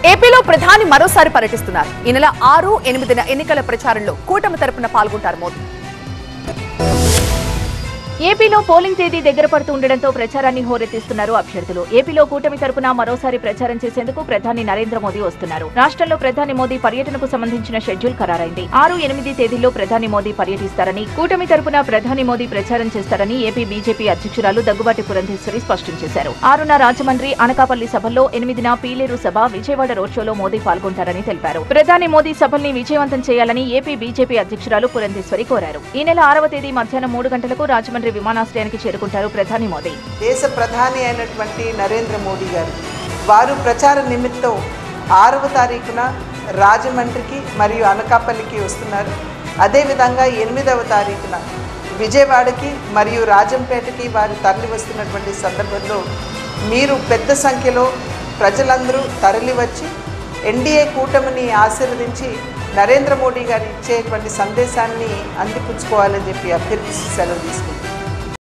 ఏపీలో ప్రధాని మరోసారి పర్యటిస్తున్నారు. ఈ నెల 6, 8న ఎన్నికల ప్రచారంలో కూటమి తరపున పాల్గొంటారు మోదీ. ఏపీలో పోలింగ్ తేదీ దగ్గర పడుతూ ఉండడంతో ప్రచారాన్ని హోరెత్తిస్తున్నారు అభ్యర్థులు. ఏపీలో కూటమి తరపున మరోసారి ప్రచారం చేసేందుకు ప్రధాని నరేంద్ర మోదీ వస్తున్నారు. రాష్ట్రంలో ప్రధాని మోదీ పర్యటనకు సంబంధించిన షెడ్యూల్ ఖరారైంది. 6, 8 తేదీల్లో ప్రధాని మోదీ పర్యటిస్తారని, కూటమి తరపున ప్రధాని మోదీ ప్రచారం చేస్తారని ఏపీ బీజేపీ అధ్యక్షురాలు దగ్గుబాటి పురంధేశ్వరి స్పష్టం చేశారు. 6న రాజమండ్రి, అనకాపల్లి సభల్లో, 8న పీలేరు సభ, విజయవాడ రోడ్ షోలో మోదీ పాల్గొంటారని తెలిపారు. ప్రధాని మోదీ సభల్ని విజయవంతం చేయాలని ఏపీ బీజేపీ అధ్యక్షురాలు పురంధేశ్వరి కోరారు. ఈ నెల 6వ తేదీ మధ్యాహ్నం 3 గంటలకు రాజమండ్రి విమానాశ్రయానికి చేరుకుంటారు ప్రధాని మోదీ. దేశ ప్రధాని అయినటువంటి నరేంద్ర మోదీ గారు వారు ప్రచార నిమిత్తం 6వ తారీఖున రాజమండ్రికి మరియు అనకాపల్లికి వస్తున్నారు. అదేవిధంగా 8వ తారీఖున విజయవాడకి మరియు రాజంపేటకి వారు తరలి వస్తున్నటువంటి సందర్భంలో మీరు పెద్ద సంఖ్యలో ప్రజలందరూ తరలి వచ్చి ఎన్డీఏ కూటమిని ఆశీర్వదించి నరేంద్ర మోడీ గారు ఇచ్చేటువంటి సందేశాన్ని అందిపుచ్చుకోవాలని చెప్పి అభ్యర్థిస్తూ సెలవు తీసుకుంటున్నారు.